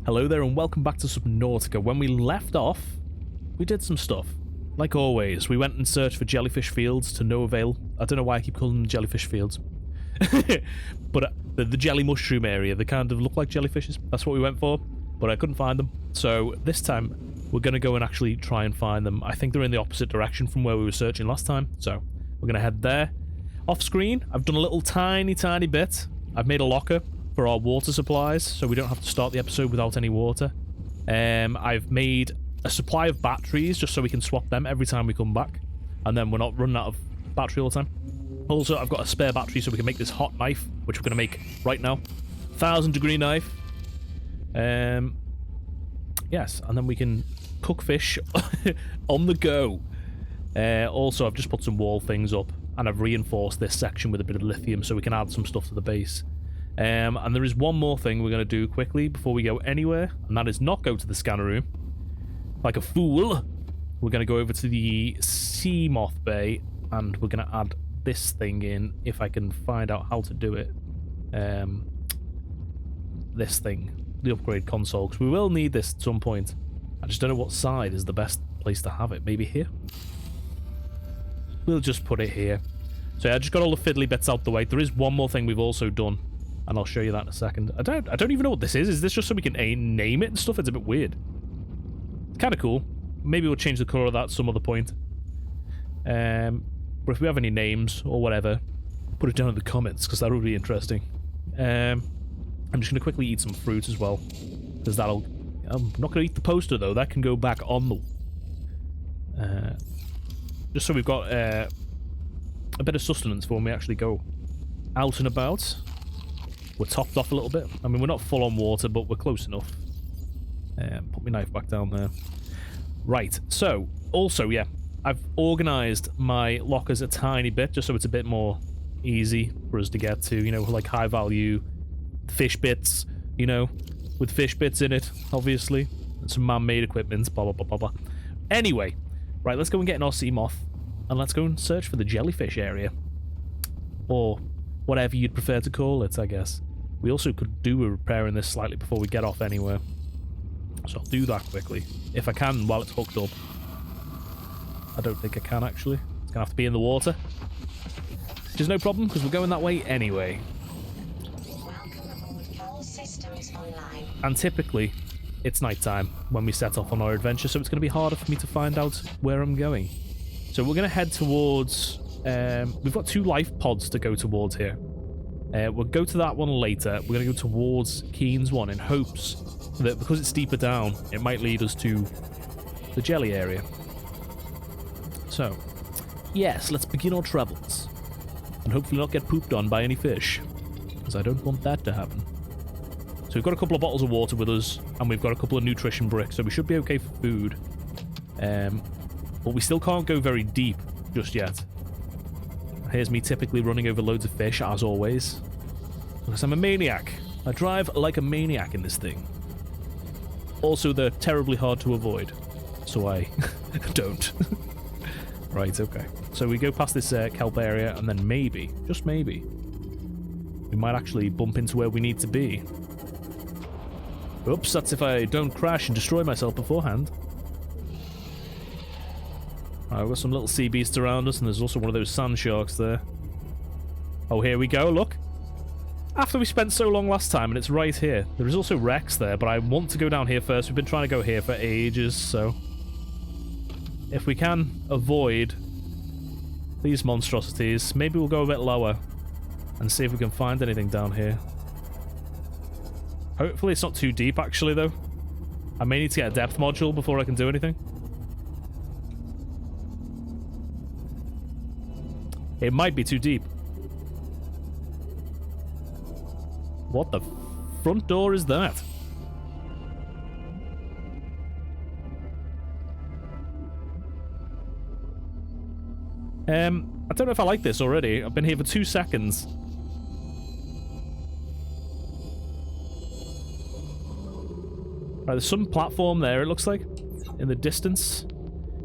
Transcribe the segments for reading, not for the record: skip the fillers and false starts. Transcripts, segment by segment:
Hello there and welcome back to Subnautica. When we left off, we did some stuff. Like always, we went and searched for jellyfish fields to no avail. I don't know why I keep calling them jellyfish fields. But the jelly mushroom area, they kind of look like jellyfishes. That's what we went for, but I couldn't find them. So this time, we're going to go and actually try and find them. I think they're in the opposite direction from where we were searching last time. So we're going to head there. Off screen, I've done a little tiny bit. I've made a locker for our water supplies, so we don't have to start the episode without any water. I've made a supply of batteries just so we can swap them every time we come back, and then we're not running out of battery all the time. Also, I've got a spare battery so we can make this hot knife, which we're going to make right now. 1000-degree knife. Yes, and then we can cook fish on the go. Also, I've just put some wall things up, and I've reinforced this section with a bit of lithium so we can add some stuff to the base. And there is one more thing we're going to do quickly before we go anywhere, and that is not go to the scanner room like a fool. We're going to go over to the sea moth bay, and we're going to add this thing in, if I can find out how to do it. This thing, the upgrade console, because we will need this at some point. I just don't know what side is the best place to have it. Maybe here? We'll just put it here. So yeah, I just got all the fiddly bits out the way. There is one more thing we've also done, and I'll show you that in a second. I don't even know what this is. Is this just so we can name it and stuff? It's a bit weird. It's kind of cool. Maybe we'll change the colour of that at some other point. But if we have any names or whatever, put it down in the comments, because that would be interesting. I'm just going to quickly eat some fruit as well, because that'll... I'm not going to eat the poster, though. That can go back on the... just so we've got a bit of sustenance for when we actually go out and about. We're topped off a little bit. I mean, we're not full on water, but we're close enough. Put my knife back down there. Right, so, also, yeah, I've organised my lockers a tiny bit, just so it's a bit more easy for us to get to, you know, like high-value fish bits, you know, with fish bits in it, obviously. And some man-made equipment, blah, blah, blah, blah, blah. Anyway, right, let's go and get in our sea moth, and let's go and search for the jellyfish area. Or whatever you'd prefer to call it, I guess. We also could do a repair in this slightly before we get off anywhere. So I'll do that quickly. If I can, while it's hooked up. I don't think I can, actually. It's going to have to be in the water. Which is no problem, because we're going that way anyway. And typically, it's nighttime when we set off on our adventure, so it's going to be harder for me to find out where I'm going. So we're going to head towards... we've got 2 life pods to go towards here. We'll go to that one later. We're going to go towards Keen's one in hopes that because it's deeper down, it might lead us to the jelly area. So, yes, let's begin our travels. And hopefully not get pooped on by any fish, because I don't want that to happen. So we've got a couple of bottles of water with us, and we've got a couple of nutrition bricks, so we should be okay for food. But we still can't go very deep just yet. Here's me typically running over loads of fish, as always. Because I'm a maniac. I drive like a maniac in this thing. Also, they're terribly hard to avoid, so I don't. Right, okay. So we go past this kelp area, and then maybe, just maybe, we might actually bump into where we need to be. Oops, that's if I don't crash and destroy myself beforehand. Right, we've got some little sea beasts around us, and there's also one of those sand sharks there. Oh, here we go, look. After we spent so long last time, and it's right here. There is also Rex there, but I want to go down here first. We've been trying to go here for ages, so... if we can avoid these monstrosities, maybe we'll go a bit lower and see if we can find anything down here. Hopefully it's not too deep, actually, though. I may need to get a depth module before I can do anything. It might be too deep. What the front door is that? I don't know if I like this already. I've been here for 2 seconds. Right, there's some platform there, it looks like, in the distance.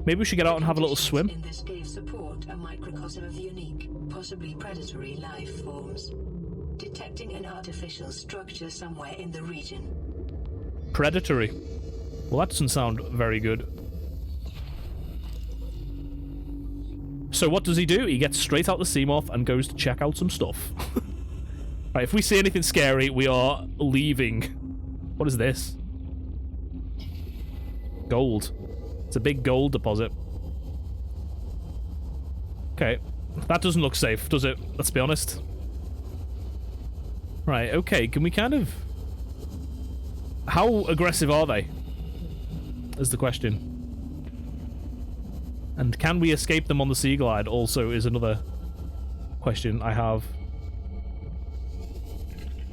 Maybe we should get out and have a little swim. In this cave support a microcosm of unique, possibly predatory life forms. Detecting an artificial structure somewhere in the region. predatory. Well, that doesn't sound very good. So what does he do? He gets straight out the Seamoth and goes to check out some stuff. Right, if we see anything scary, we are leaving. What is this? Gold. It's a big gold deposit. Okay. That doesn't look safe, does it? Let's be honest. Right, okay. Can we kind of... How aggressive are they? Is the question. And can we escape them on the Sea Glide also is another question I have.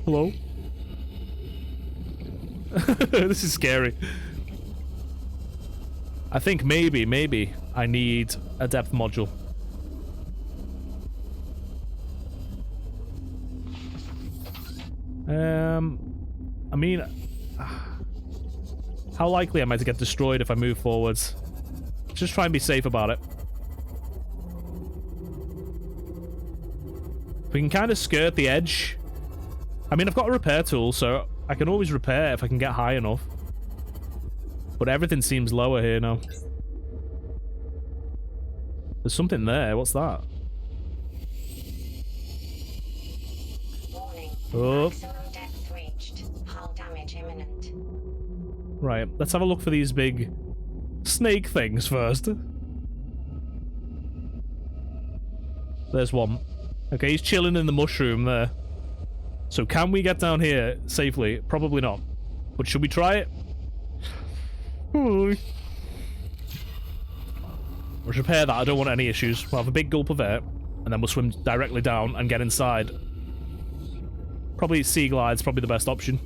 Hello? This is scary. I think maybe I need a depth module. I mean, how likely am I to get destroyed if I move forwards? Just try and be safe about it. We can kind of skirt the edge. I mean, I've got a repair tool, so I can always repair if I can get high enough. But everything seems lower here now. There's something there. What's that? Warning. Oh. Maximum depth reached. Hull damage imminent. Right, let's have a look for these big snake things first. There's one. Okay, he's chilling in the mushroom there. So can we get down here safely? Probably not. But should we try it? Let's repair that. I don't want any issues. We'll have a big gulp of air, and then we'll swim directly down and get inside. Probably Sea Glide's probably the best option.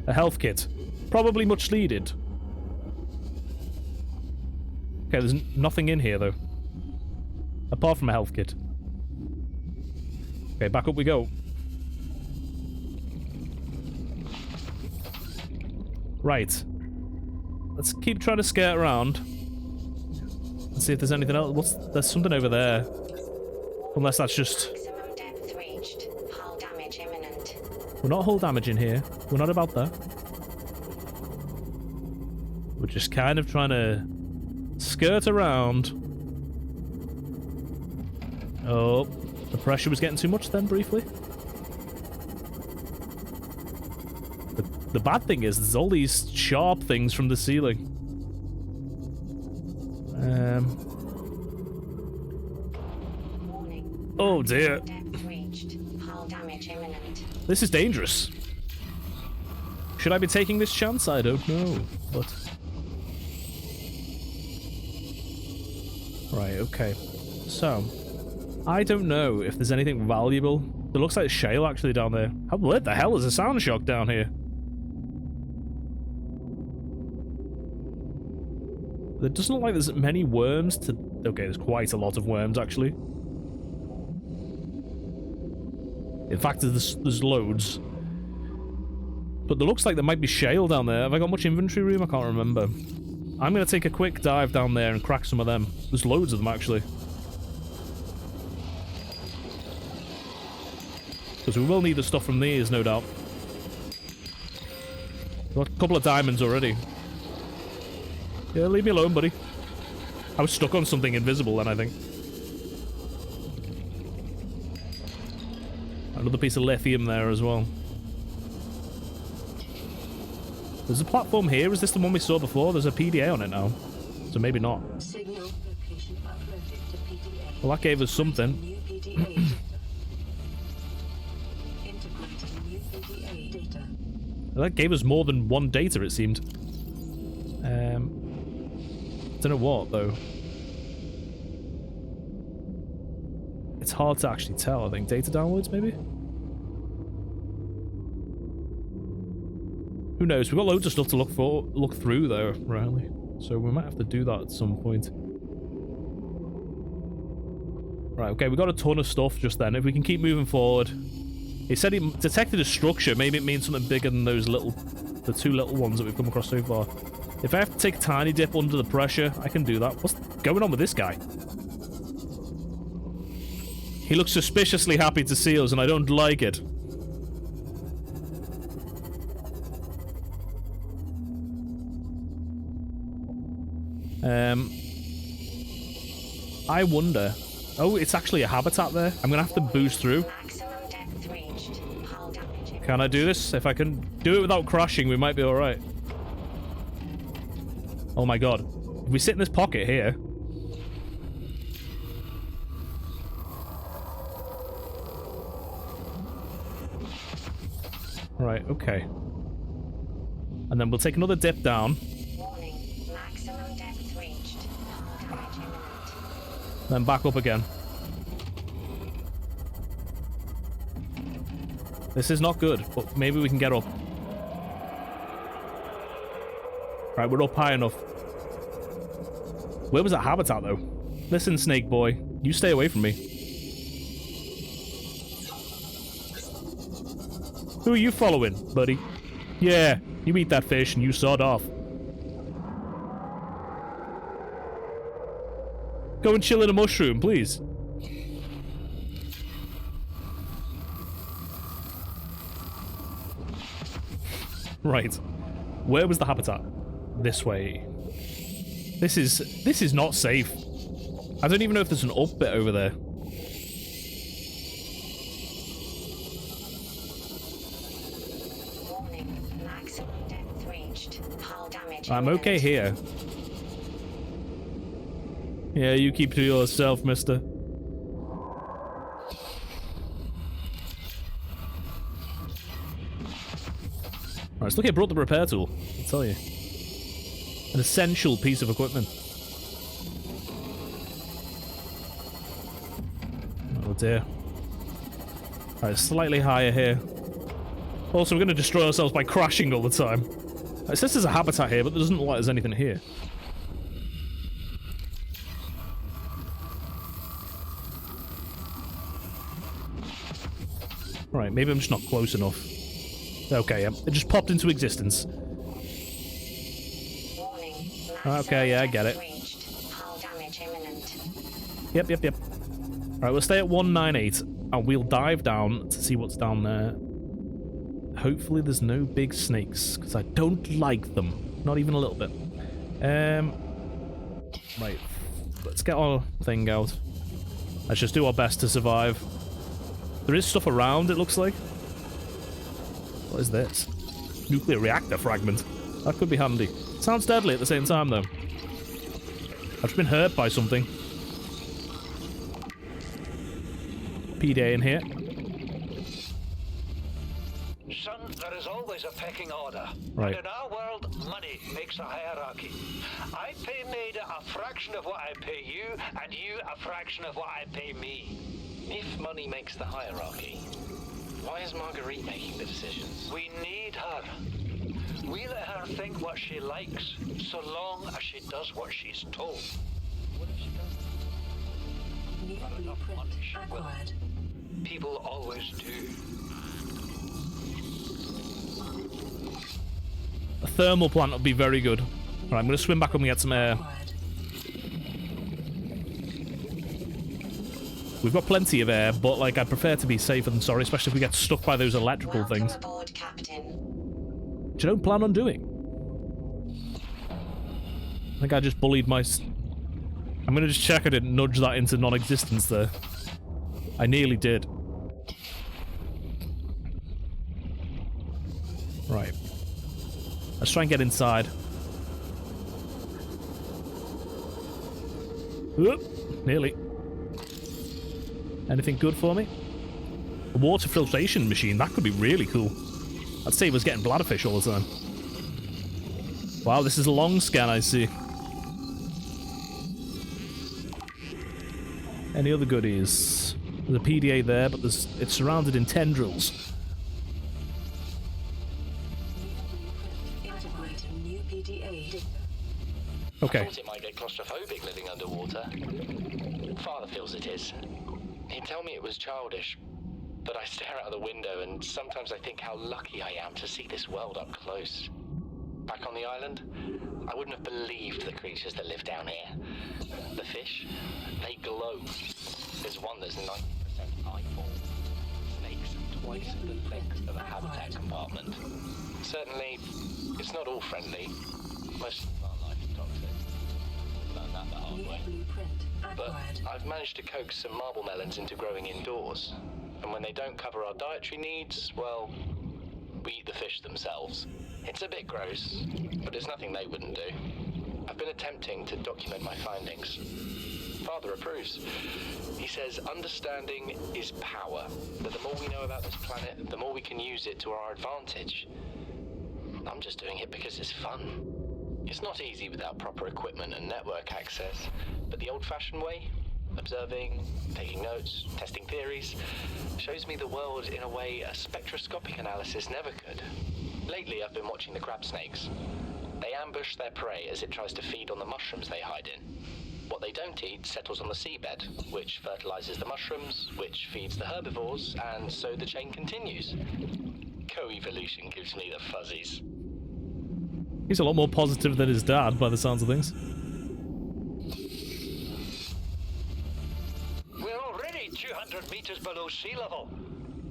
A health kit. Probably much needed. Okay, there's nothing in here, though. Apart from a health kit. Okay, back up we go. Right. Let's keep trying to skirt around. Let's see if there's anything else. There's something over there. Unless that's just... Maximum depth reached. Hull damage imminent. We're not hull damage in here. We're not about that. We're just kind of trying to skirt around. Oh, the pressure was getting too much then, briefly. The bad thing is, there's all these sharp things from the ceiling. Warning. Oh dear. Depth reached. Hull damage imminent. This is dangerous. Should I be taking this chance? I don't know, but... Right, okay. So, I don't know if there's anything valuable. There looks like shale actually down there. What the hell is a sound shock down here? There doesn't look like there's many worms to... Okay, there's quite a lot of worms, actually. In fact, there's loads. But there looks like there might be shale down there. Have I got much inventory room? I can't remember. I'm going to take a quick dive down there and crack some of them. There's loads of them, actually. Because we will need the stuff from these, no doubt. Got a couple of diamonds already. Yeah, leave me alone, buddy. I was stuck on something invisible then, I think. Another piece of lithium there as well. There's a platform here. Is this the one we saw before? There's a PDA on it now. So maybe not. Signal location uploaded to PDA. Well, that gave us something. New PDA data. Integrating new PDA data. Well, that gave us more than one data, it seemed. Don't know what, though. It's hard to actually tell, I think. Data downloads, maybe? Who knows? We've got loads of stuff to look through, though, really. So we might have to do that at some point. Right, okay, we got a ton of stuff just then. If we can keep moving forward. He said he detected a structure. Maybe it means something bigger than those the two little ones that we've come across so far. If I have to take a tiny dip under the pressure, I can do that. What's going on with this guy? He looks suspiciously happy to see us, and I don't like it. I wonder... Oh, it's actually a habitat there. I'm going to have to boost through. Maximum depth reached. Hull damage imminent. Can I do this? If I can do it without crashing, we might be alright. Oh my god. If we sit in this pocket here... Right, okay. And then we'll take another dip down. Warning. Maximum depth reached. Hull damage imminent. Then back up again. This is not good, but maybe we can get up. Right, we're up high enough. Where was that habitat, though? Listen, Snake Boy. You stay away from me. Who are you following, buddy? Yeah, you eat that fish and you sawed off. Go and chill in a mushroom, please. Right. Where was the habitat? This way. This is not safe. I don't even know if there's an up bit over there. Warning. Maximum depth reached. Hull damage I'm imminent. okay here. Yeah, you keep to yourself, mister. Right, let's look here. Brought the repair tool. I'll tell you. An essential piece of equipment. Oh dear. Alright, slightly higher here. Also, we're going to destroy ourselves by crashing all the time. It says there's a habitat here, but there doesn't look like there's anything here. Right, maybe I'm just not close enough. Okay, it just popped into existence. Warning. Okay, yeah, I get it. Reached. Hull damage imminent. Yep. Right, we'll stay at 198, and we'll dive down to see what's down there. Hopefully there's no big snakes, because I don't like them. Not even a little bit. Right, let's get our thing out. Let's just do our best to survive. There is stuff around, it looks like. What is this? Nuclear reactor fragment. That could be handy. Sounds deadly at the same time, though. I've just been hurt by something. PDA in here. Son, there is always a pecking order. Right. And in our world, money makes a hierarchy. I pay Maida a fraction of what I pay you, and you a fraction of what I pay me. If money makes the hierarchy, why is Marguerite making the decisions? We need her. We let her think what she likes, so long as she does what she's told. What if she doesn't? New enough blueprint money, she will. acquired. People always do. A thermal plant would be very good. Alright, I'm going to swim back up and get some air. Acquired. We've got plenty of air, but like I'd prefer to be safer than sorry, especially if we get stuck by those electrical Welcome things. aboard, Captain. Which I don't plan on doing. I think I just bullied my... I'm going to just check I didn't nudge that into non-existence there. I nearly did. Right. Let's try and get inside. Oop, nearly. Anything good for me? A water filtration machine, that could be really cool. I'd save us getting bladderfish all the time. Wow, this is a long scan, I see. Any other goodies? There's a PDA there, but it's surrounded in tendrils. Integrating new PDA. Okay. I thought it might get claustrophobic living underwater. Father feels it is. He'd tell me it was childish, but I stare out the window and sometimes I think how lucky I am to see this world up close. Back on the island, I wouldn't have believed the creatures that live down here. The fish, they glow. There's one that's 90% eyeball. Snakes twice the length of a habitat compartment. Certainly, it's not all friendly. Most of our life is toxic. old way. Blueprint But acquired. I've managed to coax some marble melons into growing indoors. And when they don't cover our dietary needs, well, we eat the fish themselves. It's a bit gross, but there's nothing they wouldn't do. I've been attempting to document my findings. Father approves. He says understanding is power, that the more we know about this planet, the more we can use it to our advantage. I'm just doing it because it's fun. It's not easy without proper equipment and network access, but the old-fashioned way, observing, taking notes, testing theories, shows me the world in a way a spectroscopic analysis never could. Lately, I've been watching the crab snakes. They ambush their prey as it tries to feed on the mushrooms they hide in. What they don't eat settles on the seabed, which fertilizes the mushrooms, which feeds the herbivores, and so the chain continues. Co-evolution gives me the fuzzies. He's a lot more positive than his dad, by the sounds of things. We're already 200 meters below sea level.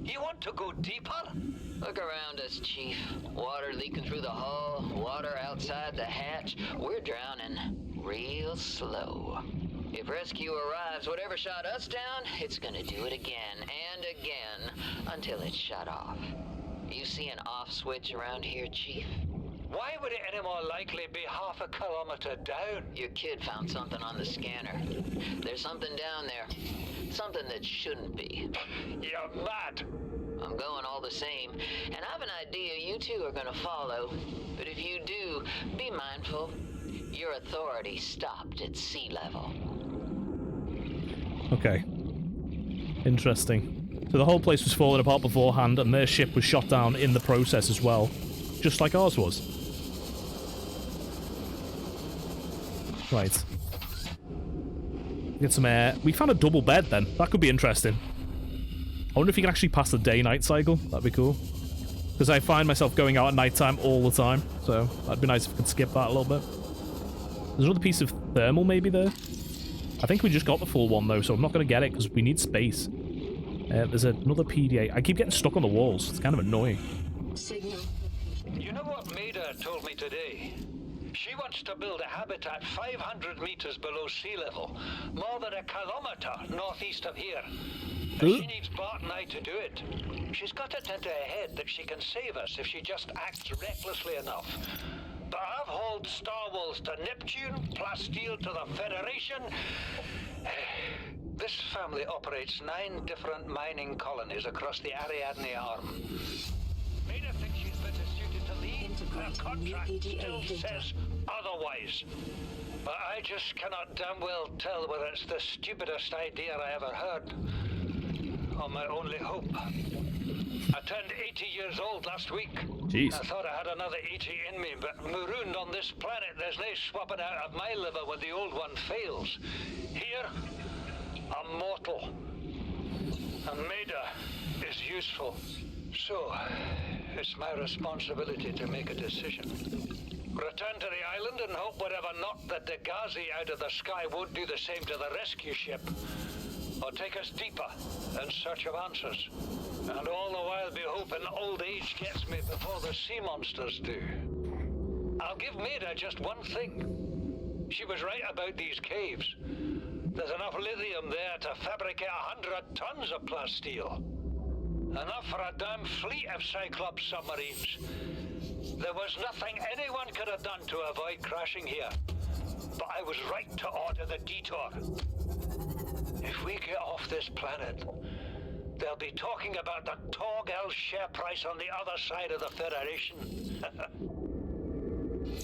You want to go deeper? Look around us, Chief. Water leaking through the hull, water outside the hatch. We're drowning real slow. If rescue arrives, whatever shot us down, it's gonna do it again and again until it's shut off. You see an off switch around here, Chief? Why would it any more likely be half a kilometer down? Your kid found something on the scanner. There's something down there. Something that shouldn't be. You're mad. I'm going all the same, and I've an idea you two are gonna follow. But if you do, be mindful. Your authority stopped at sea level. Okay. Interesting. So the whole place was falling apart beforehand, and their ship was shot down in the process as well. Just like ours was. Right. Get some air. We found a double bed then. That could be interesting. I wonder if you can actually pass the day-night cycle. That'd be cool. Because I find myself going out at nighttime all the time. So that'd be nice if we could skip that a little bit. There's another piece of thermal maybe there. I think we just got the full one though, so I'm not going to get it because we need space. There's another PDA. I keep getting stuck on the walls. It's kind of annoying. Signal. You know what Maida told me today? She wants to build a habitat 500 meters below sea level, more than a kilometer northeast of here. And she needs Bart and I to do it. She's got it into her head that she can save us if she just acts recklessly enough. But I've hauled Star Wars to Neptune, Plasteel to the Federation. This family operates 9 different mining colonies across the Ariadne Arm. Maida thinks she's better suited to lead. Her contract still says otherwise. But I just cannot damn well tell whether it's the stupidest idea I ever heard, or my only hope. I turned 80 years old last week. Jeez. I thought I had another 80 in me, but marooned on this planet, there's no swapping out of my liver when the old one fails. Here, I'm mortal. And Maida is useful. So, it's my responsibility to make a decision. Return to the island and hope whatever knocked the Degazi out of the sky won't do the same to the rescue ship. Or take us deeper in search of answers. And all the while be hoping old age gets me before the sea monsters do. I'll give Maida just one thing. She was right about these caves. There's enough lithium there to fabricate 100 tons of plasteel. Enough for a damn fleet of Cyclops submarines. There was nothing anyone could have done to avoid crashing here. But I was right to order the detour. If we get off this planet, they'll be talking about the Torgal share price on the other side of the Federation.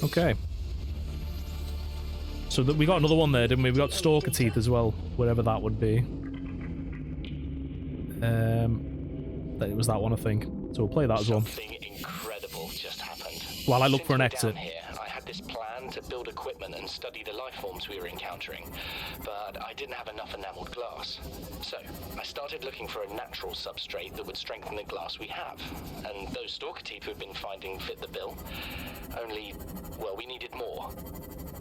Okay. So we got another one there, didn't we? We got Stalker Teeth as well, wherever that would be. It was that one, I think. So we'll play that as well. Something incredible just happened. While I look Since for an we're exit. down here, I had this plan to build equipment and study the life forms we were encountering, but I didn't have enough enameled glass. So I started looking for a natural substrate that would strengthen the glass we have, and those stalker teeth we've been finding fit the bill. Only, well, we needed more.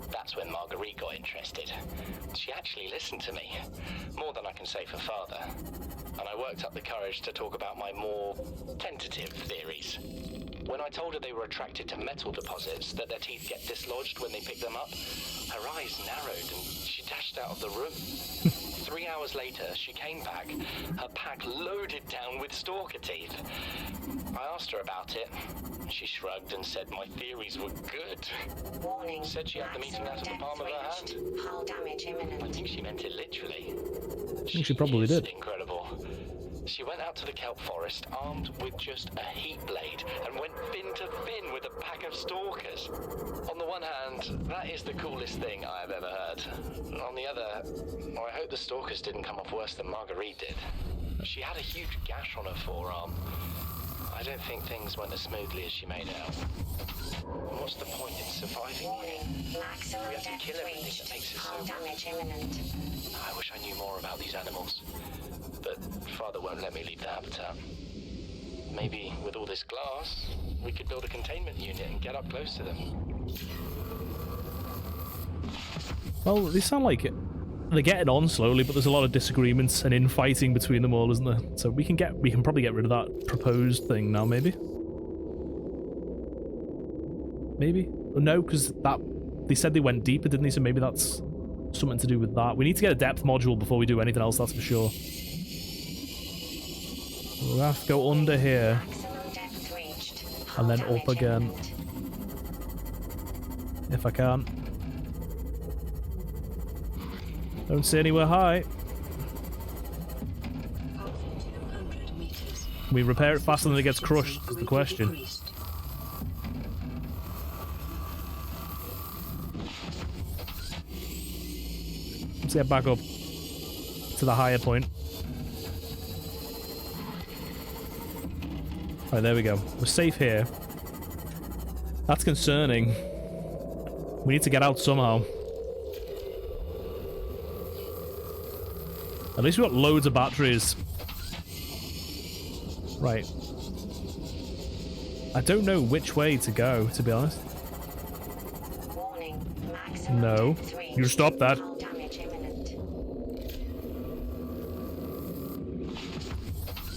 That's when Marguerite got interested. She actually listened to me, more than I can say for Father. And I worked up the courage to talk about my more tentative theories. When I told her they were attracted to metal deposits, that their teeth get dislodged when they pick them up, her eyes narrowed and she dashed out of the room. 3 hours later, she came back, her pack loaded down with stalker teeth. I asked her about it. She shrugged and said my theories were good. Warning. Said she had the meeting out of the palm of her hand. Hull damage I imminent. think she meant it literally. I think she probably is did. Incredible. She went out to the kelp forest armed with just a heat blade and went fin to fin with a pack of stalkers. On the one hand, that is the coolest thing I have ever heard. On the other, well, I hope the stalkers didn't come off worse than Marguerite did. She had a huge gash on her forearm. I don't think things went as smoothly as she made out. What's the point in surviving here? Maximum We have to depth kill everything reached. that makes it Hull so damage imminent. I wish I knew more about these animals, but Father won't let me leave the habitat. Maybe with all this glass, we could build a containment unit and get up close to them. Well, they sound like it. They're getting on slowly, but there's a lot of disagreements and infighting between them all, isn't there? So we can probably get rid of that proposed thing now, maybe. Maybe? No, because they said they went deeper, didn't they? So maybe that's something to do with that. We need to get a depth module before we do anything else, that's for sure. We'll have to go under here Maximum depth reached. and then Hull up damage again imminent. if I can. Don't see anywhere high. Up 200 meters. Can we repair it faster than it gets crushed? Is the question. Decreased. Let's get back up to the higher point. Alright, there we go. We're safe here. That's concerning. We need to get out somehow. At least we've got loads of batteries. Right. I don't know which way to go, to be honest. Warning. Maximum No. depth reached. You stop that. Hull damage imminent.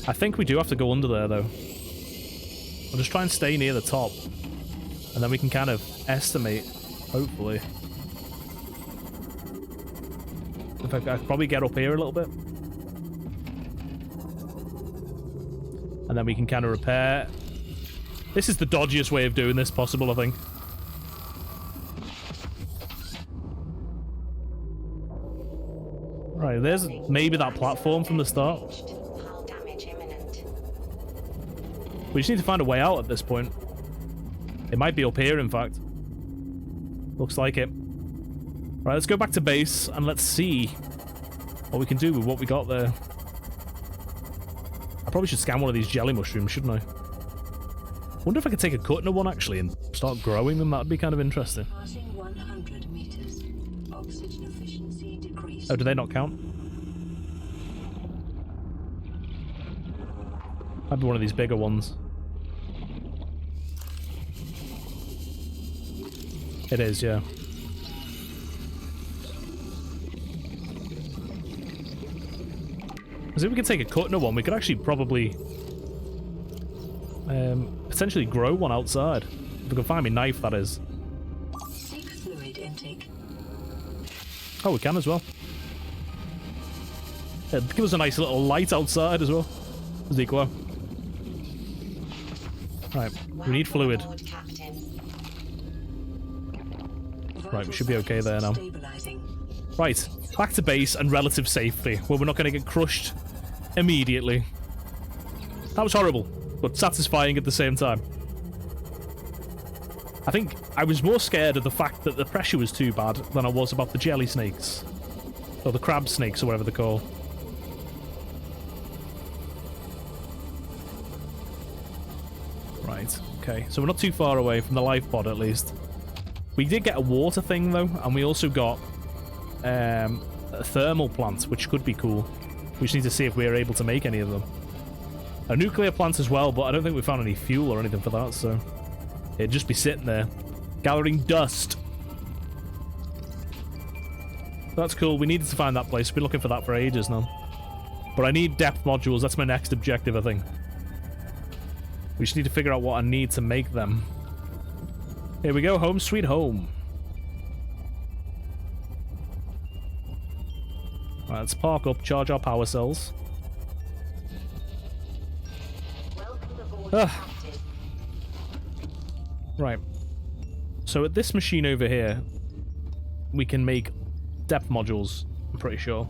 I think we do have to go under there, though. I'll just try and stay near the top. And then we can kind of estimate, hopefully. In fact, I could probably get up here a little bit. And then we can kind of repair. This is the dodgiest way of doing this possible, I think. Right, there's maybe that platform from the start. Hull damage imminent. We just need to find a way out at this point. It might be up here, in fact. Looks like it. Right, let's go back to base and let's see what we can do with what we got there. I probably should scan one of these jelly mushrooms, shouldn't I? Wonder if I could take a cut in one, actually, and start growing them. That'd be kind of interesting. Passing 100 meters. Oxygen efficiency decreased. Oh, do they not count? Might be one of these bigger ones. It is, yeah. Because if we could take a cut in one, we could actually probably potentially grow one outside. If we can find me knife, that is. Seek fluid intake. Oh, we can as well. Yeah, give us a nice little light outside as well. Zequa. Right, we need fluid. Welcome aboard, Captain. Right, we should be okay there now. Stabilizing. Right, back to base and relative safety, where we're not going to get crushed immediately. That was horrible, but satisfying at the same time. I think I was more scared of the fact that the pressure was too bad than I was about the jelly snakes. Or the crab snakes, or whatever they're called. Right, okay, so we're not too far away from the life pod at least. We did get a water thing though, and we also got a thermal plant, which could be cool. We just need to see if we're able to make any of them. A nuclear plant as well, but I don't think we found any fuel or anything for that, so it'd just be sitting there, gathering dust. That's cool. We needed to find that place. We've been looking for that for ages now. But I need depth modules. That's my next objective, I think. We just need to figure out what I need to make them. Here we go, home sweet home. Right, let's park up, charge our power cells. Right. So at this machine over here, we can make depth modules, I'm pretty sure.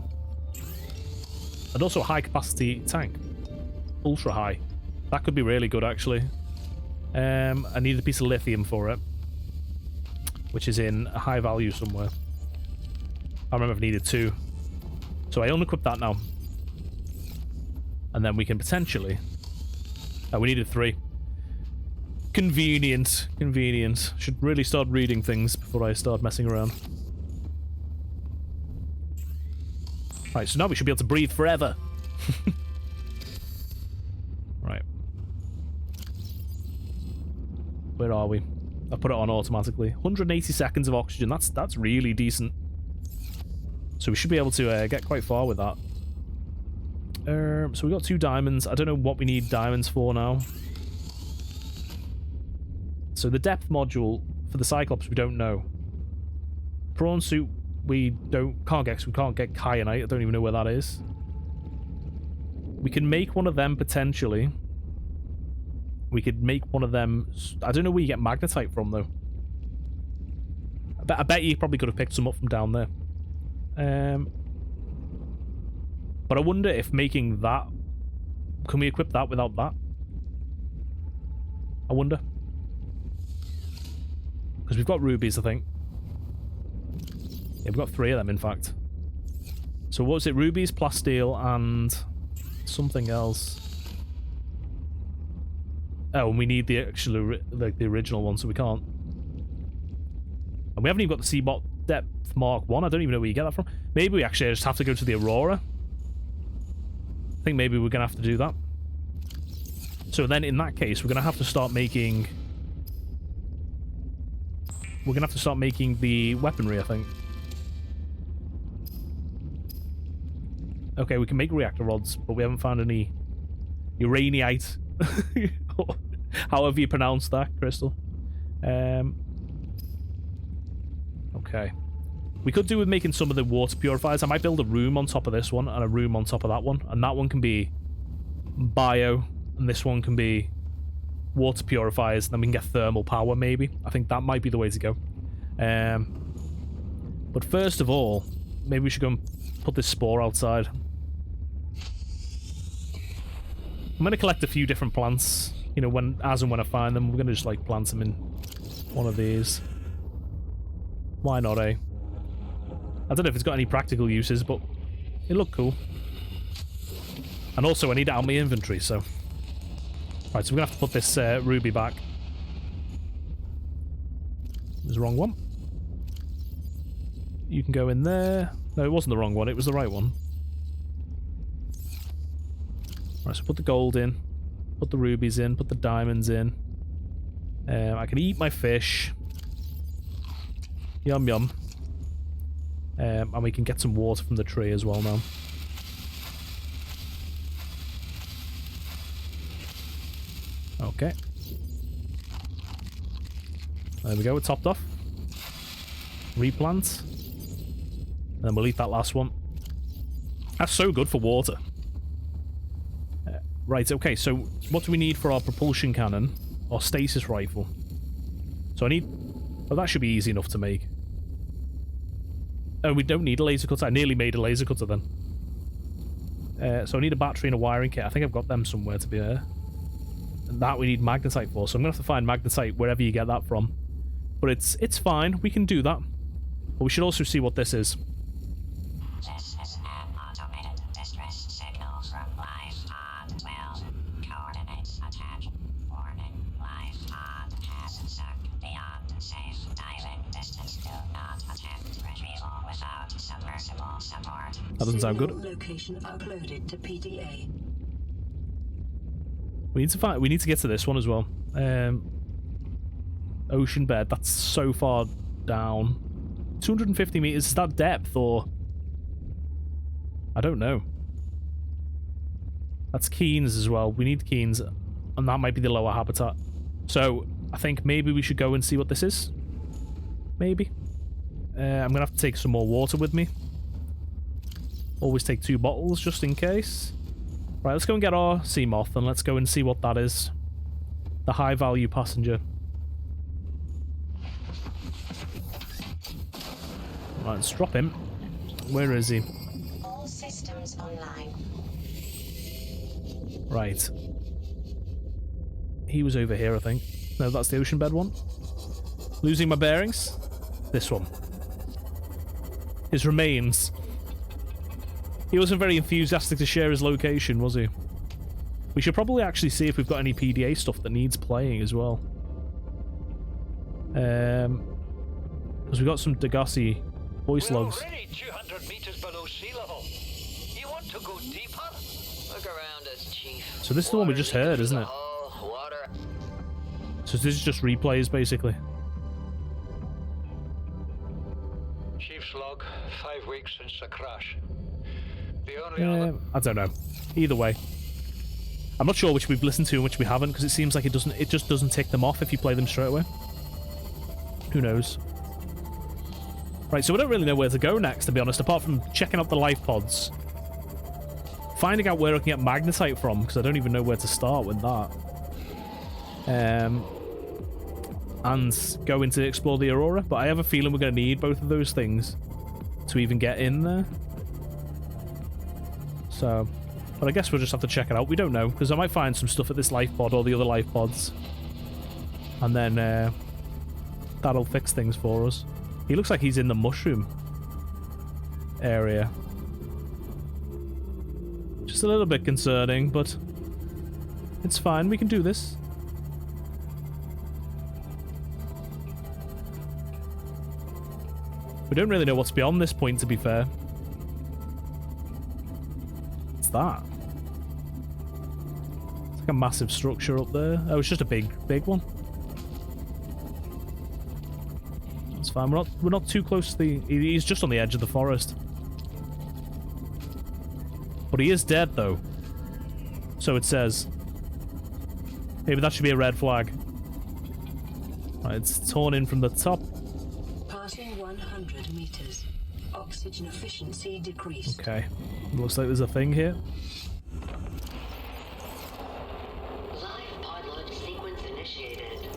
And also a high capacity tank. Ultra high. That could be really good, actually. I need a piece of lithium for it, which is in a high value somewhere. I remember I've needed 2. So I unequip that now. And then we can potentially... Oh, we needed 3. Convenient. Convenient. Should really start reading things before I start messing around. Right, so now we should be able to breathe forever. Right. Where are we? I put it on automatically. 180 seconds of oxygen. That's really decent. So we should be able to get quite far with that. So we got 2 diamonds. I don't know what we need diamonds for now. So the depth module for the Cyclops we don't know. Prawn suit we can't get kyanite. I don't even know where that is. We can make one of them potentially. We could make one of them. I don't know where you get magnetite from though. I bet you probably could have picked some up from down there. But I wonder if making that... Can we equip that without that? I wonder. Because we've got rubies, I think. Yeah, we've got 3 of them, in fact. So what was it? Rubies, plasteel, and... something else. Oh, and we need the actual, like the original one, so we can't. And we haven't even got the Seabot Depth Mark 1. I don't even know where you get that from. Maybe we actually just have to go to the Aurora. I think maybe we're going to have to do that. So then in that case, we're going to have to start making... We're going to have to start making the weaponry, I think. Okay, we can make reactor rods, but we haven't found any uraniite. However you pronounce that, Crystal. Okay. We could do with making some of the water purifiers. I might build a room on top of this one and a room on top of that one. And that one can be bio, and this one can be water purifiers. And then we can get thermal power, maybe. I think that might be the way to go. But first of all, maybe we should go and put this spore outside. I'm going to collect a few different plants. You know, as and when I find them, we're going to just, like, plant them in one of these. Why not, eh? I don't know if it's got any practical uses, but it looked cool. And also, I need it out of my inventory, so... Right, so we're going to have to put this ruby back. There's the wrong one. You can go in there. No, it wasn't the wrong one, it was the right one. Right, so put the gold in. Put the rubies in. Put the diamonds in. I can eat my fish. Yum yum. And we can get some water from the tree as well now. Okay. There we go, we're topped off. Replant. And then we'll eat that last one. That's so good for water. Right, okay, so what do we need for our propulsion cannon? Or stasis rifle? So I need... Well, that should be easy enough to make. Oh, we don't need a laser cutter. I nearly made a laser cutter then. So I need a battery and a wiring kit. I think I've got them somewhere, to be there. And that we need magnetite for. So I'm going to have to find magnetite wherever you get that from. But it's fine. We can do that. But we should also see what this is. This is an automated distress signal from Life Pod 12. Coordinates attached. Warning, Life Pod has sunk beyond safe diving distance. Do not attempt retrieval without submersible support. That doesn't sound good. Location uploaded to PDA. We need to get to this one as well. Ocean bed. That's so far down. 250 meters. Is that depth or... I don't know. That's Keynes as well. We need Keynes. And that might be the lower habitat. So I think maybe we should go and see what this is. Maybe. I'm going to have to take some more water with me. Always take 2 bottles just in case. Right, let's go and get our sea moth and let's go and see what that is. The high value passenger. Right, let's drop him. Where is he? All systems online. Right. He was over here, I think. No, that's the ocean bed one. Losing my bearings. This one. His remains. He wasn't very enthusiastic to share his location, was he? We should probably actually see if we've got any PDA stuff that needs playing as well. Because we got some Degassi voice We're logs. already 200 meters below sea level. You want to go deeper? Look around us, Chief. So this is the one we just heard, isn't it? Oh, water. So this is just replays, basically. Chief's log, 5 weeks since the crash. The only other... I don't know. Either way. I'm not sure which we've listened to and which we haven't, because it seems like it just doesn't tick them off if you play them straight away. Who knows? Right, so we don't really know where to go next, to be honest, apart from checking out the life pods. Finding out where I can get magnetite from, because I don't even know where to start with that. And going to explore the Aurora, but I have a feeling we're going to need both of those things to even get in there. So, but I guess we'll just have to check it out. We don't know, because I might find some stuff at this life pod or the other life pods. And then that'll fix things for us. He looks like he's in the mushroom area. Just a little bit concerning, but it's fine. We can do this. We don't really know what's beyond this point, to be fair. What's that? It's like a massive structure up there. Oh, it's just a big one. It's fine. We're not too close to the... He's just on the edge of the forest. But he is dead, though. So it says. Maybe that should be a red flag. Right, it's torn in from the top. Passing 100 meters. Oxygen efficiency decreased. Okay. Looks like there's a thing here. Live pod launch sequence initiated.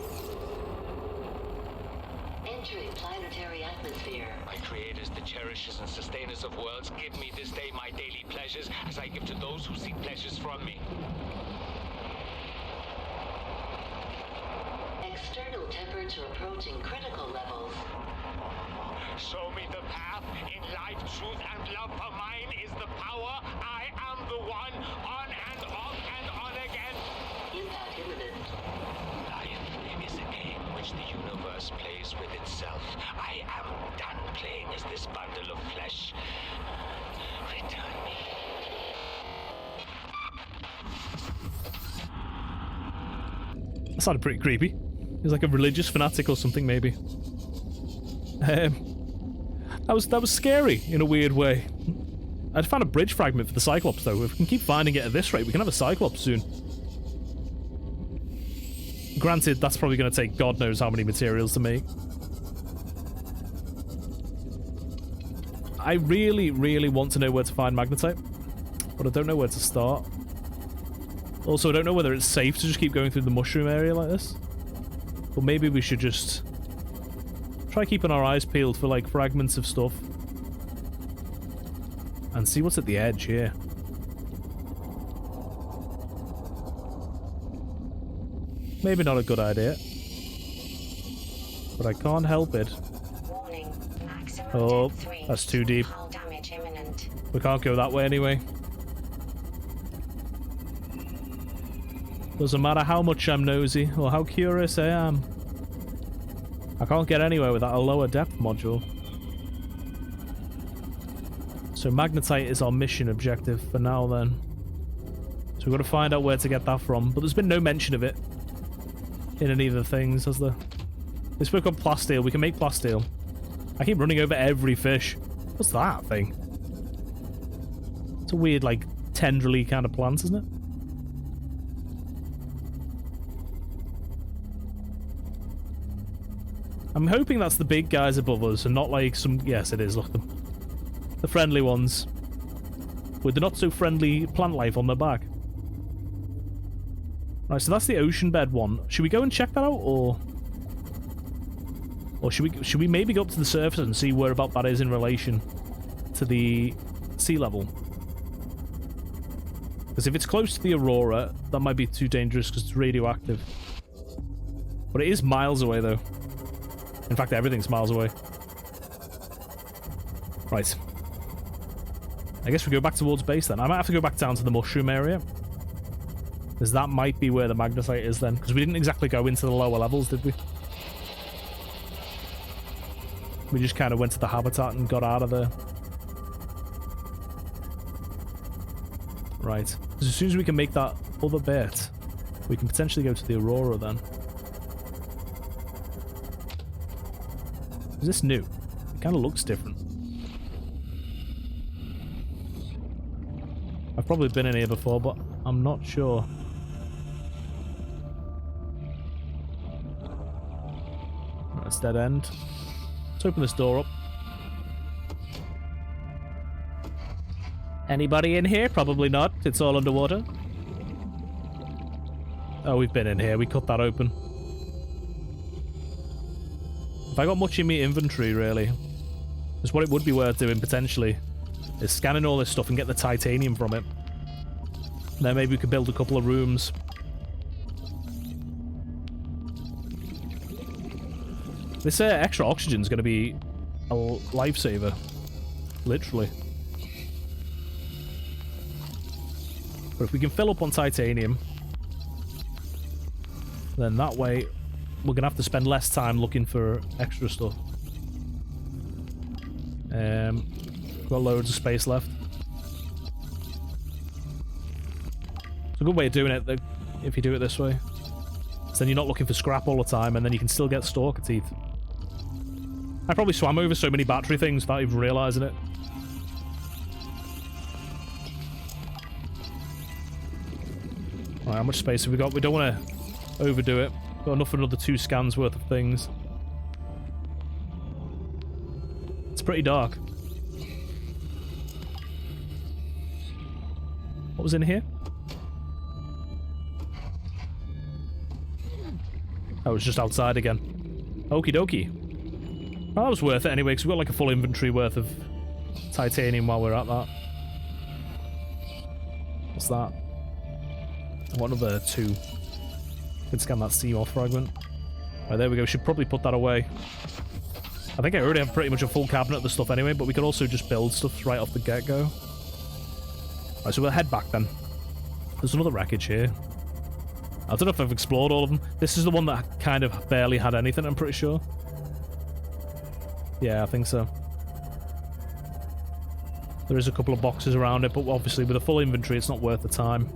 Entering planetary atmosphere. My creators, the cherishers and sustainers of worlds, give me this day my daily pleasures as I give to those who seek pleasures from me. External temperature approaching critical levels. Show me the path in life, truth, and love, for mine is the power. I am the one, on and off and on again. Impact imminent. Life is a game which the universe plays with itself. I am done playing as this bundle of flesh. Return me. That sounded pretty creepy. He's like a religious fanatic or something, maybe. That was scary in a weird way. I'd found a bridge fragment for the Cyclops, though. If we can keep finding it at this rate, we can have a Cyclops soon. Granted, that's probably going to take God knows how many materials to make. I really, really want to know where to find magnetite, but I don't know where to start. Also, I don't know whether it's safe to just keep going through the mushroom area like this. But maybe we should just try keeping our eyes peeled for, like, fragments of stuff. And see what's at the edge here. Maybe not a good idea. But I can't help it. Warning. Maximum Oh, depth 3. that's too deep. Hull damage imminent. We can't go that way anyway. Doesn't matter how much I'm nosy or how curious I am. I can't get anywhere without a lower depth module. So magnetite is our mission objective for now then. So we've got to find out where to get that from. But there's been no mention of it in any of the things, has there? They spoke on plasteel. We can make plasteel. I keep running over every fish. What's that thing? It's a weird, like, tendrily kind of plant, isn't it? I'm hoping that's the big guys above us and not like some... Yes, it is. Look, the friendly ones. With the not-so-friendly plant life on their back. Right, so that's the ocean bed one. Should we go and check that out, or... Or should we maybe go up to the surface and see where about that is in relation to the sea level? Because if it's close to the Aurora, that might be too dangerous because it's radioactive. But it is miles away, though. In fact, everything's miles away. Right. I guess we go back towards base then. I might have to go back down to the mushroom area. Because that might be where the magnetite is then. Because we didn't exactly go into the lower levels, did we? We just kind of went to the habitat and got out of there. Right. Because as soon as we can make that other bit, we can potentially go to the Aurora then. Is this new? It kind of looks different. I've probably been in here before, but I'm not sure. That's dead end. Let's open this door up. Anybody in here? Probably not. It's all underwater. Oh, we've been in here. We cut that open. Have I got much in my inventory, really? Because what it would be worth doing, potentially, is scanning all this stuff and get the titanium from it. And then maybe we could build a couple of rooms. This extra oxygen is going to be a lifesaver. Literally. But if we can fill up on titanium, then that way we're going to have to spend less time looking for extra stuff. Got loads of space left. It's a good way of doing it, if you do it this way. So then you're not looking for scrap all the time, and then you can still get stalker teeth. I probably swam over so many battery things without even realising it. Alright, how much space have we got? We don't want to overdo it. Got enough for another 2 scans worth of things. It's pretty dark. What was in here? Oh, it was just outside again. Okie dokie. Well, that was worth it anyway, because we've got like a full inventory worth of titanium while we're at that. What's that? I want another 2. Can scan that Seamoth fragment. Right, there we go. Should probably put that away. I think I already have pretty much a full cabinet of the stuff anyway, but we could also just build stuff right off the get-go. Right, so we'll head back then. There's another wreckage here. I don't know if I've explored all of them. This is the one that kind of barely had anything, I'm pretty sure. Yeah, I think so. There is a couple of boxes around it, but obviously with a full inventory, it's not worth the time.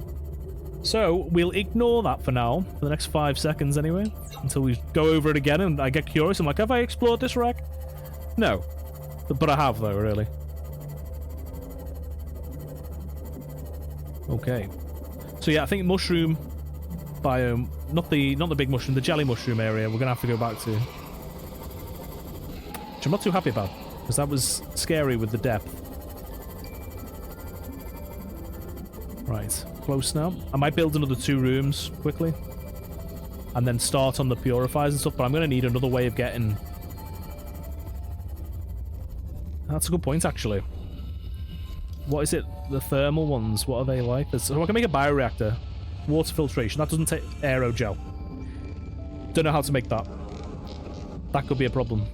So, we'll ignore that for now, for the next 5 seconds anyway, until we go over it again and I get curious. I'm like, have I explored this wreck? No. But I have, though, really. Okay. So yeah, I think mushroom biome, not the big mushroom, the jelly mushroom area, we're going to have to go back to. Which I'm not too happy about, because that was scary with the depth. Right, close now. I might build another 2 rooms quickly. And then start on the purifiers and stuff, but I'm going to need another way of getting... That's a good point, actually. What is it? The thermal ones, what are they like? So I can make a bioreactor. Water filtration. That doesn't take aerogel. Don't know how to make that. That could be a problem.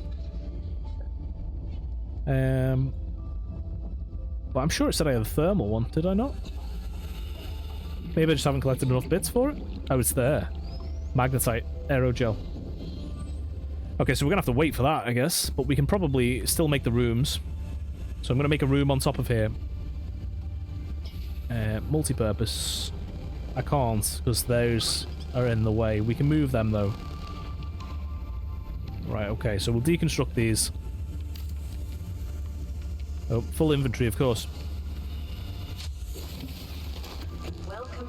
But I'm sure it said I had a thermal one. Did I not? Maybe I just haven't collected enough bits for it. Oh, it's there. Magnetite. Aerogel. Okay, so we're going to have to wait for that, I guess. But we can probably still make the rooms. So I'm going to make a room on top of here. Multi-purpose. I can't, because those are in the way. We can move them, though. Right, okay, so we'll deconstruct these. Oh, full inventory, of course.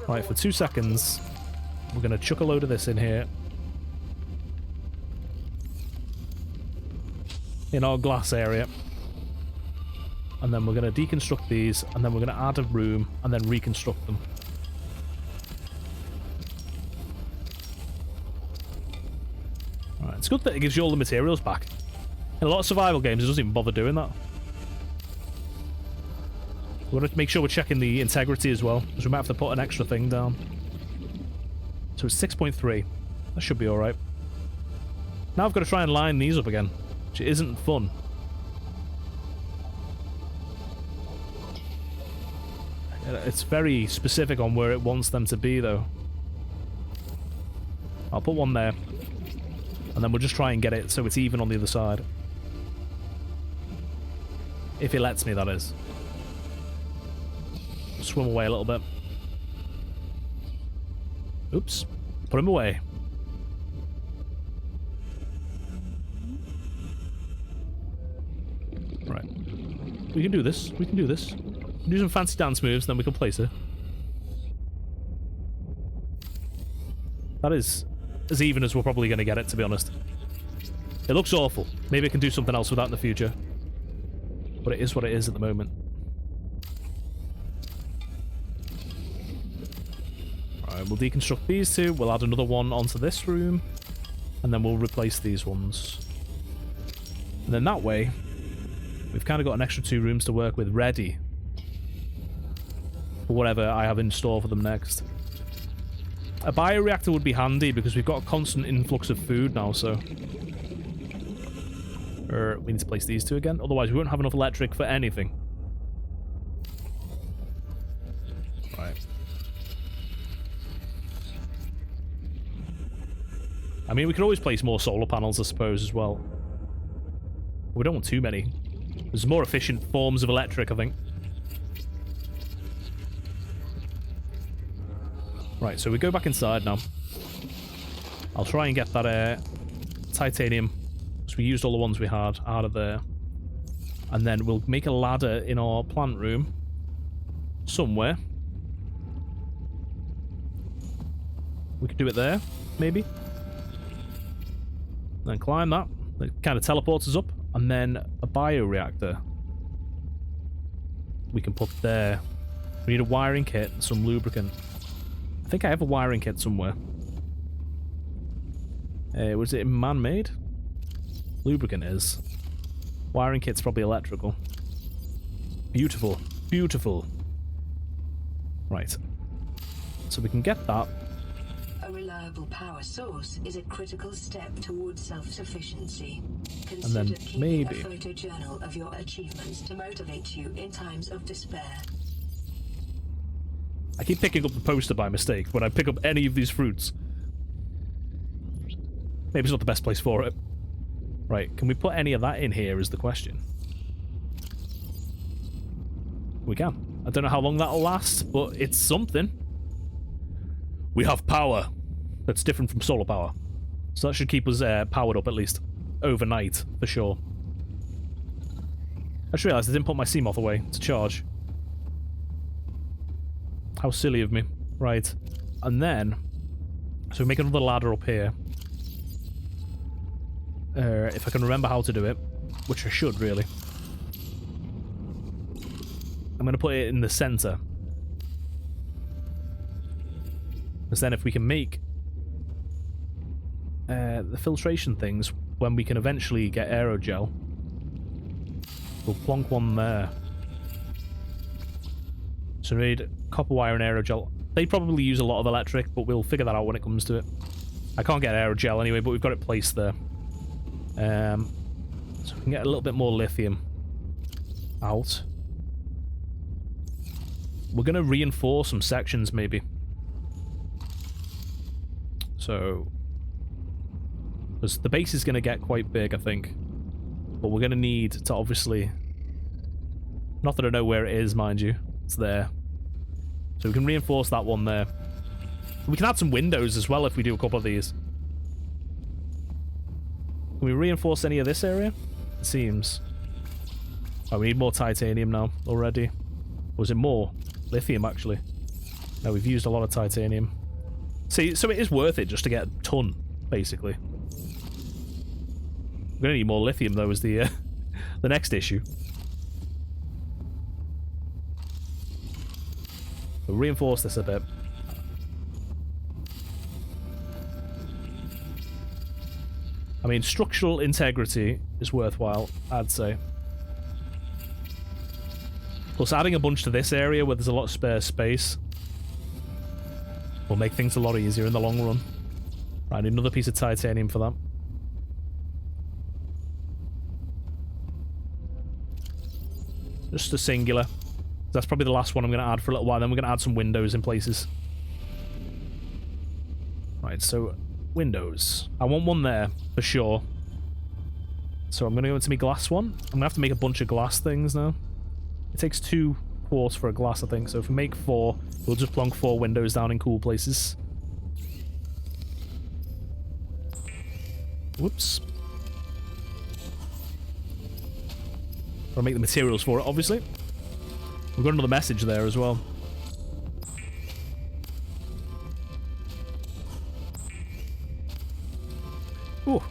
Right, for 2 seconds, we're going to chuck a load of this in here. in our glass area. And then we're going to deconstruct these, and then we're going to add a room, and then reconstruct them. Alright, it's good that it gives you all the materials back. In a lot of survival games, it doesn't even bother doing that. We want to make sure we're checking the integrity as well, because we might have to put an extra thing down. So it's 6.3. That should be alright. Now I've got to try and line these up again, which isn't fun. It's very specific on where it wants them to be, though. I'll put one there. And then we'll just try and get it so it's even on the other side. If it lets me, that is. Swim away a little bit. Oops. Put him away. Right. We can do this. We can do this. Do some fancy dance moves, then we can place it. That is as even as we're probably going to get it, to be honest. It looks awful. Maybe I can do something else with that in the future. But it is what it is at the moment. Alright, we'll deconstruct these two. We'll add another one onto this room. And then we'll replace these ones. And then that way, we've kind of got an extra 2 rooms to work with ready. For whatever I have in store for them next. A bioreactor would be handy because we've got a constant influx of food now, so... we need to place these two again, otherwise we won't have enough electric for anything. Right. I mean, we could always place more solar panels, I suppose, as well. We don't want too many. There's more efficient forms of electric, I think. Right, so we go back inside now. I'll try and get that titanium, because we used all the ones we had out of there. And then we'll make a ladder in our plant room somewhere. We could do it there, maybe. Then climb that. That kind of teleports us up. And then a bioreactor we can put there. We need a wiring kit and some lubricant. I think I have a wiring kit somewhere. Was it man-made? Lubricant is. Wiring kit's probably electrical. Beautiful. Beautiful. Right. So we can get that. A reliable power source is a critical step towards self-sufficiency. And Consider then keeping maybe a photojournal of your achievements to motivate you in times of despair. I keep picking up the poster by mistake when I pick up any of these fruits. Maybe it's not the best place for it. Right, can we put any of that in here is the question. We can. I don't know how long that'll last, but it's something. We have power. That's different from solar power. So that should keep us powered up at least. Overnight, for sure. I just realised I didn't put my Seamoth away to charge. How silly of me. Right. And then... so we make another ladder up here. If I can remember how to do it. Which I should, really. I'm going to put it in the centre. Because then if we can make... the filtration things, when we can eventually get aerogel, we'll plonk one there. So we need copper wire and aerogel. They probably use a lot of electric, but we'll figure that out when it comes to it. I can't get aerogel anyway, but we've got it placed there. So we can get a little bit more lithium out. We're going to reinforce some sections, maybe. So... because the base is going to get quite big, I think. But we're going to need to obviously... not that I know where it is, mind you. It's there. So we can reinforce that one there. We can add some windows as well if we do a couple of these. Can we reinforce any of this area? It seems. Oh, we need more titanium now already. Or was it more? Lithium, actually. No, we've used a lot of titanium. See, so it is worth it just to get a ton, basically. We're going to need more lithium, though, is the the next issue. We'll reinforce this a bit. I mean, structural integrity is worthwhile, I'd say. Plus, adding a bunch to this area where there's a lot of spare space will make things a lot easier in the long run. Right, I need another piece of titanium for that. Just a singular. That's probably the last one I'm going to add for a little while. Then we're going to add some windows in places. Right, so windows. I want one there for sure. So I'm going to go into my glass one. I'm going to have to make a bunch of glass things now. It takes 2 quartz for a glass, I think. So if we make 4, we'll just plonk 4 windows down in cool places. Whoops. Gotta make the materials for it, obviously. We've got another message there as well. Ooh.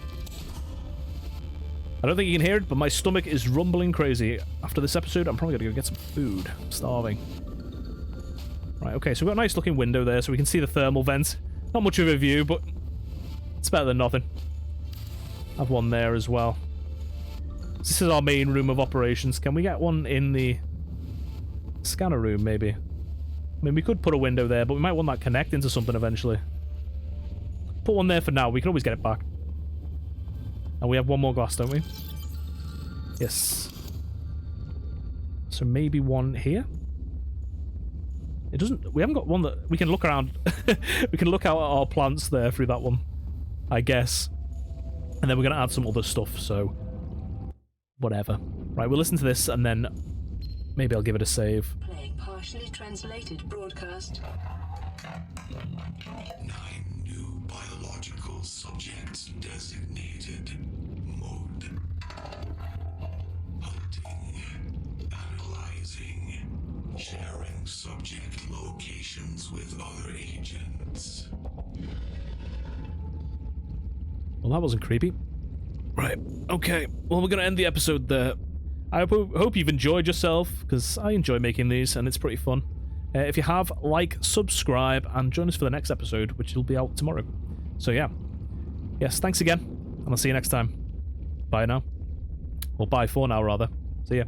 I don't think you can hear it, but my stomach is rumbling crazy. After this episode, I'm probably gonna go get some food. I'm starving. Right, okay, so we've got a nice looking window there so we can see the thermal vent. Not much of a view, but it's better than nothing. Have one there as well. This is our main room of operations. Can we get one in the scanner room, maybe? I mean, we could put a window there, but we might want that connect into something eventually. Put one there for now. We can always get it back. And we have one more glass, don't we? Yes. So maybe one here? It doesn't... We haven't got one that... We can look around... we can look out at our plants there through that one. I guess. And then we're going to add some other stuff, so... Whatever. Right, we'll listen to this, and then... Maybe I'll give it a save. Playing partially translated broadcast. 9 new biological subjects designated. Mode. Hunting. Analyzing. Sharing subject locations with other agents. Well, that wasn't creepy. Right, okay. Well, we're going to end the episode there. I hope you've enjoyed yourself, because I enjoy making these, and it's pretty fun. If you have, like, subscribe, and join us for the next episode, which will be out tomorrow. So, yeah. Yes, thanks again, and I'll see you next time. Bye now. Or bye for now, rather. See ya.